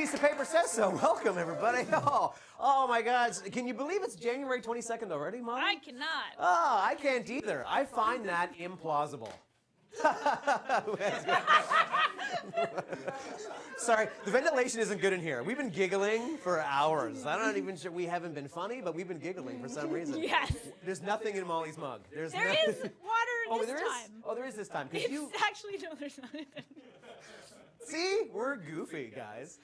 piece of paper says so. Welcome, everybody. Oh my God. Can you believe it's January 22nd already, Mom? I cannot. Oh, I can't either. I find that implausible. Sorry, the ventilation isn't good in here. We've been giggling for hours. I'm not even sure we haven't been funny, but we've been giggling for some reason. Yes. There's nothing in Molly's mug. There is water this time. Oh, there is this time. It's actually, no, there's not. See, we're goofy, guys.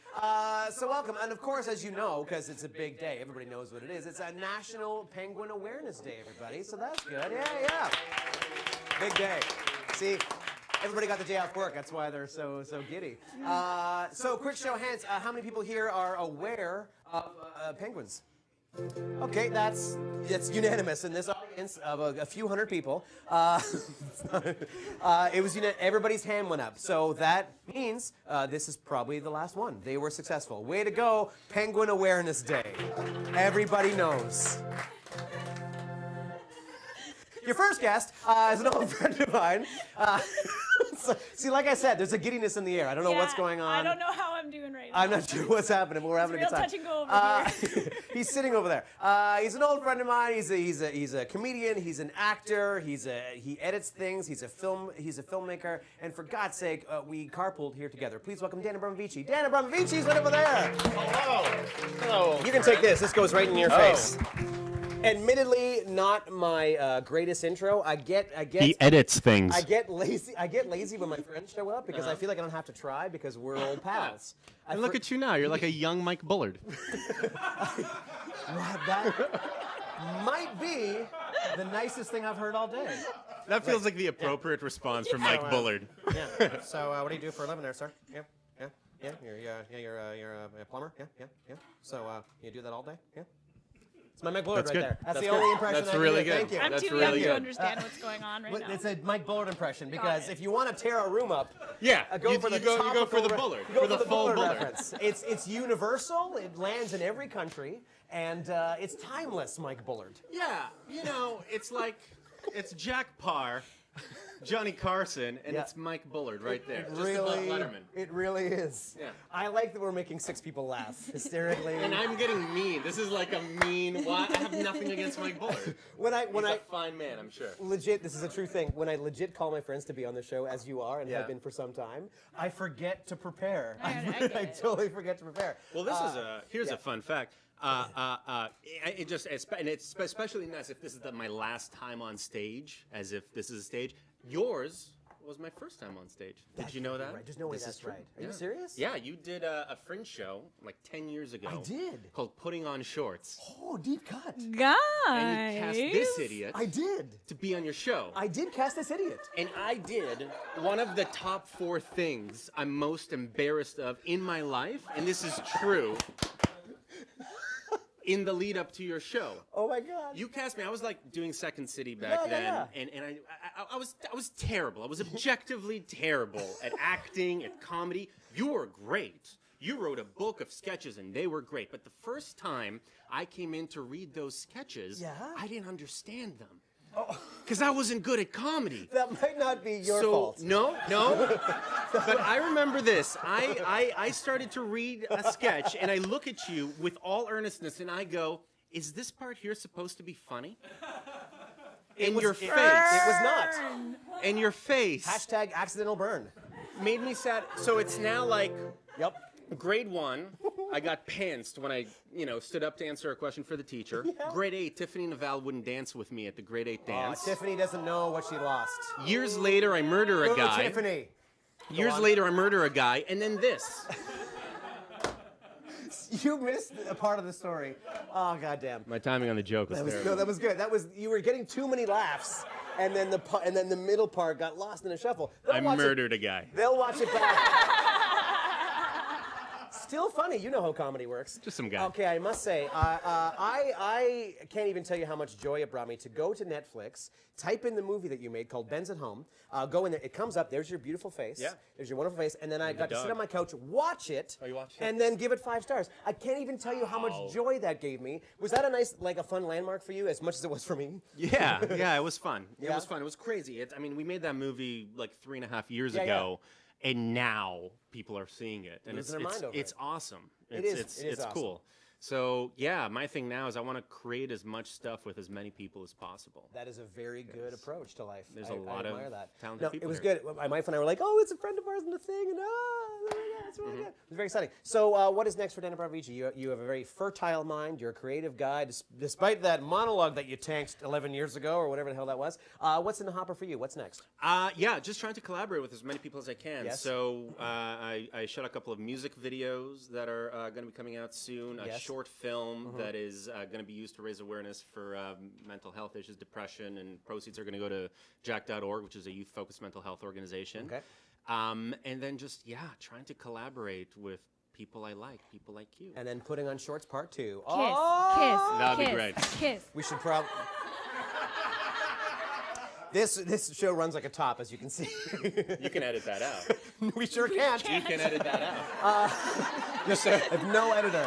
So welcome, and of course, as you know, because it's a big day, everybody knows what it is. It's a National Penguin Awareness Day, everybody. So that's good. Yeah. Big day. See, everybody got the day off work. That's why they're so giddy. So quick show of hands. How many people here are aware of penguins? Okay, that's unanimous in this audience of a few hundred people. It was everybody's hand went up, so that means this is probably the last one. They were successful. Way to go, Penguin Awareness Day. Everybody knows. Your first guest is an old friend of mine. See, like I said, there's a giddiness in the air. I don't know what's going on. I don't know how I'm doing right now. I'm not sure what's happening, but we're having a good time. Touch and go over here. He's sitting over there. He's an old friend of mine. He's a comedian. He's an actor. He edits things. He's a filmmaker. And for God's sake, we carpooled here together. Please welcome Dan Abramovici. Dan Abramovici's right over there. Hello. You can take this. This goes right in your face. Admittedly, not my greatest intro. I get. He edits things. I get lazy when my friends show up because I feel like I don't have to try because we're old pals. And look at you now. You're like a young Mike Bullard. That might be the nicest thing I've heard all day. That feels like the appropriate response from Mike Bullard. Yeah. So what do you do for a living there, sir? Yeah. You're a plumber. Yeah. So you do that all day? Yeah. It's my Mike Bullard right there. That's the only impression That's I really do. good. Thank you. I'm too young to understand what's going on right now. It's a Mike Bullard impression because if you want to tear a room up, you go for the Bullard. For the full Bullard reference. It's universal. It lands in every country, and it's timeless, Mike Bullard. Yeah, it's Jack Parr, Johnny Carson, and it's Mike Bullard right there. Just above Letterman. It really is. Yeah. I like that we're making 6 people laugh hysterically. And I'm getting mean. This is like a mean. I have nothing against Mike Bullard. He's a fine man, I'm sure. Legit, this is a true thing. When I legit call my friends to be on the show, as you are and have been for some time, I forget to prepare. I totally forget to prepare. Well, here's a fun fact. It's especially nice if this is my last time on stage, as if this is a stage. Yours was my first time on stage. Did you know that? Right. There's no way that's right. Are you serious? Yeah, you did a Fringe show like 10 years ago. I did. Called Putting on Shorts. Oh, deep cut. Guys. And you cast this idiot. I did. To be on your show. I did cast this idiot. And I did one of the top 4 things I'm most embarrassed of in my life, and this is true. In the lead up to your show. Oh my God. You cast me. I was like doing Second City back then, and I was terrible. I was objectively terrible at acting, at comedy. You were great. You wrote a book of sketches, and they were great. But the first time I came in to read those sketches, I didn't understand them. Because I wasn't good at comedy. That might not be your fault. No. But I remember this. I started to read a sketch, and I look at you with all earnestness, and I go, is this part here supposed to be funny? In your face. It was not. In your face. Hashtag accidental burn. Made me sad. So it's now like Yep. grade 1. I got pantsed when I, stood up to answer a question for the teacher. Yeah. Grade 8, Tiffany Naval wouldn't dance with me at the grade 8 dance. Tiffany doesn't know what she lost. Years later, I murder a guy. Tiffany. Years later, I murder a guy, and then this. You missed a part of the story. Oh, goddamn. My timing on the joke was terrible. No, that was good. You were getting too many laughs, and then the middle part got lost in a shuffle. I murdered a guy. They'll watch it back. Still funny. You know how comedy works. Just some guy. Okay, I must say, I can't even tell you how much joy it brought me to go to Netflix, type in the movie that you made called Ben's at Home, go in there. It comes up. There's your beautiful face. Yeah. There's your wonderful face. And then I got to sit on my couch, watch it, you watched it? and then give it 5 stars. I can't even tell you how much joy that gave me. Was that a fun landmark for you as much as it was for me? Yeah, it was fun. It was fun. It was crazy. We made that movie like 3.5 years ago. and now people are seeing it, and Losing their mind over it's it. awesome. It is It's awesome. cool. So yeah, my thing now is I want to create as much stuff with as many people as possible. That is a very good approach to life. There's I a lot admire of that. talented No, people it was here. good. My wife and I were like, "Oh, it's a friend of ours in the thing," and it's really good. It was very exciting. So, what is next for Dan Abramovici? You have a very fertile mind. You're a creative guy, despite that monologue that you tanked 11 years ago or whatever the hell that was. What's in the hopper for you? What's next? Yeah, just trying to collaborate with as many people as I can. Yes. So I shot a couple of music videos that are going to be coming out soon. A Yes. short film that is going to be used to raise awareness for mental health issues, depression, and proceeds are going to go to jack.org, which is a youth-focused mental health organization. Okay. And then just, trying to collaborate with people I like, people like you. And then putting on shorts part 2. Kiss. That'd be kiss, great. Kiss. We should probably. This show runs like a top, as you can see. You can edit that out. We sure can't. You can edit that out. Just have no editor.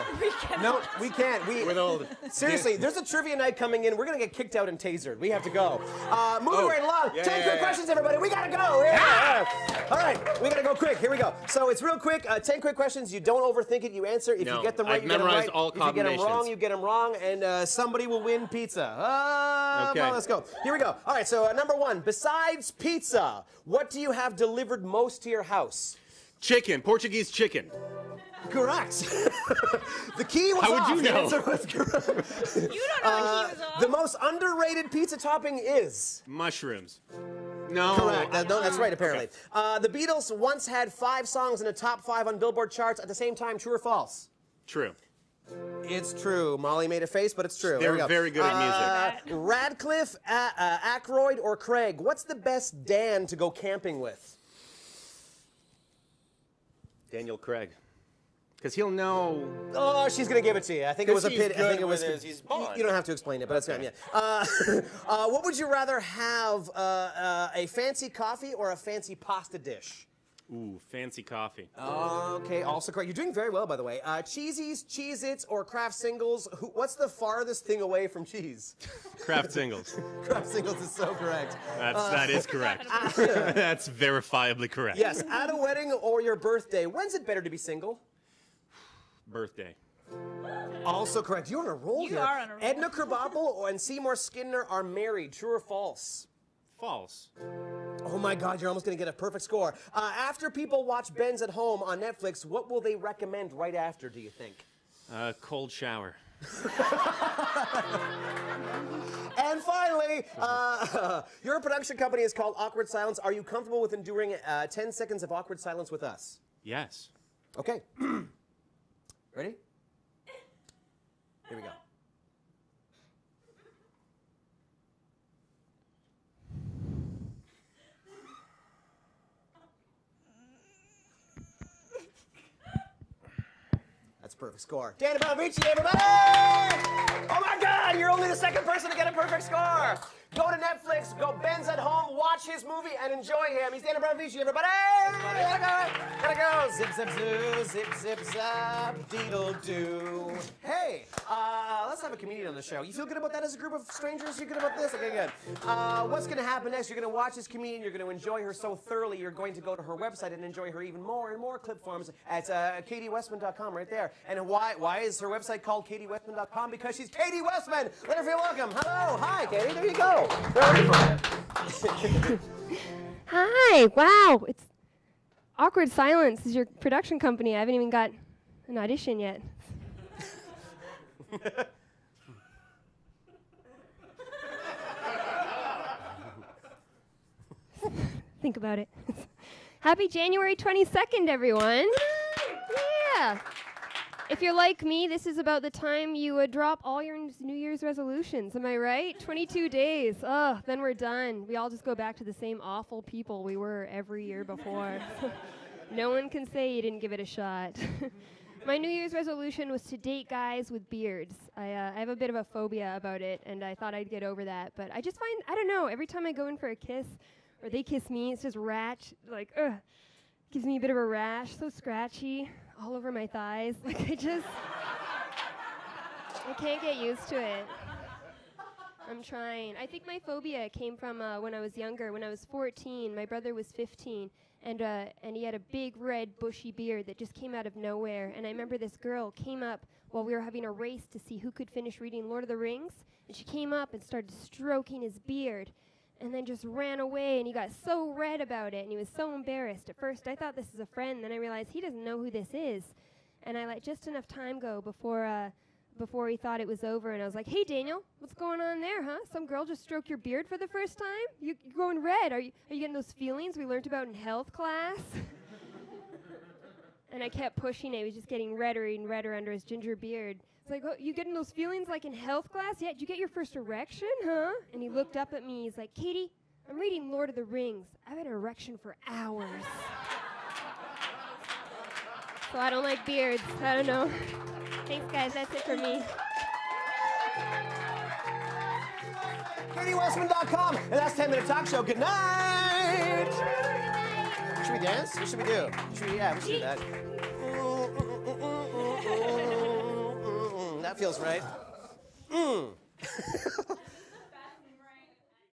No, we can't. With all the Seriously, there's a trivia night coming in. We're gonna get kicked out and tasered. We have to go. Moving right along. Yeah, 10 yeah, quick yeah. questions, everybody. We gotta go. Yeah. All right, we gotta go quick. Here we go. So it's real quick. 10 quick questions. You don't overthink it. You answer. If No, you get them right, I've you get them memorized right. all If you get them wrong, combinations. you get them wrong, and somebody will win pizza. Okay. Well, let's go. Here we go. All right. So number 1. Besides pizza, what do you have delivered most to your house? Chicken, Portuguese chicken. Correct. The key was How would off. you The know? answer was correct. You don't know when he was off. The most underrated pizza topping is Mushrooms. No. correct. No, that's right. Apparently, the Beatles once had 5 songs in the top 5 on Billboard charts at the same time. True or false? True. It's true. Molly made a face, but it's true. They're There we go. very good at music. Radcliffe, Aykroyd, or Craig? What's the best Dan to go camping with? Daniel Craig. Because he'll know. Oh, she's gonna give it to you. I think it was a He's pit. I good think it was. with his- he's Bond. You don't have to explain it, but that's Okay. yeah. What would you rather have? A fancy coffee or a fancy pasta dish? Ooh, fancy coffee. Okay, also correct. You're doing very well, by the way. Cheesies, Cheez-Its, or Kraft Singles? What's the farthest thing away from cheese? Kraft singles. Kraft Singles is so correct. That is correct. That's verifiably correct. Yes, at a wedding or your birthday. When's it better to be single? Birthday. Also correct. You're on a roll You here. are on a roll. Edna Krabappel and Seymour Skinner are married. True or false? False. Oh my God, you're almost going to get a perfect score. After people watch Ben's at Home on Netflix, what will they recommend right after, do you think? Cold shower. And finally, your production company is called Awkward Silence. Are you comfortable with enduring 10 seconds of awkward silence with us? Yes. Okay. Ready? Here we go. That's a perfect score. Dan Abramovici, everybody! Oh my God, you're only the second person to get a perfect score. Go to Netflix, go Ben's at Home, watch his movie, and enjoy him. He's Dan Abramovici, everybody! Gotta go, gotta go. Zip, zip, zoo, zip, zip, zap, deedle-doo. Hey, let's have a comedian on the show. You feel good about that as a group of strangers? You good about this? Okay, good. What's gonna happen next? You're gonna watch this comedian, you're gonna enjoy her so thoroughly, you're going to go to her website and enjoy her even more and more clip forms at KatieWestman.com right there. And why is her website called KatieWestman.com? Because she's Katie Westman. Let her feel welcome. Hello, hi, Katie. There you go. Hi, wow, it's Awkward Silence is your production company. I haven't even got an audition yet. Think about it. Happy January 22nd, everyone. Yeah. If you're like me, this is about the time you would drop all your New Year's resolutions. Am I right? 22 days. Oh, then we're done. We all just go back to the same awful people we were every year before. No one can say you didn't give it a shot. My New Year's resolution was to date guys with beards. I have a bit of a phobia about it, and I thought I'd get over that. But I just find, I don't know, every time I go in for a kiss, or they kiss me, it's just gives me a bit of a rash, so scratchy, all over my thighs. Like I can't get used to it. I'm trying. I think my phobia came from when I was younger. When I was 14, my brother was 15, and he had a big red bushy beard that just came out of nowhere. And I remember this girl came up while we were having a race to see who could finish reading Lord of the Rings, and she came up and started stroking his beard, and then just ran away, and he got so red about it, and he was so embarrassed. At first, I thought this was a friend, then I realized he doesn't know who this is. And I let just enough time go before he thought it was over, and I was like, "Hey, Daniel, what's going on there, huh? Some girl just stroked your beard for the first time? You're going red. Are you getting those feelings we learned about in health class?" And I kept pushing it. He was just getting redder and redder under his ginger beard. It's like, "Oh, you getting those feelings like in health class? Yeah, did you get your first erection, huh?" And he looked up at me. He's like, "Katie, I'm reading Lord of the Rings. I've had an erection for hours." So I don't like beards. I don't know. Thanks, guys. That's it for me. KatieWestman.com. And that's 10 Minute Talk Show. Good night. Should we dance? What should we do? We should do that. That feels right.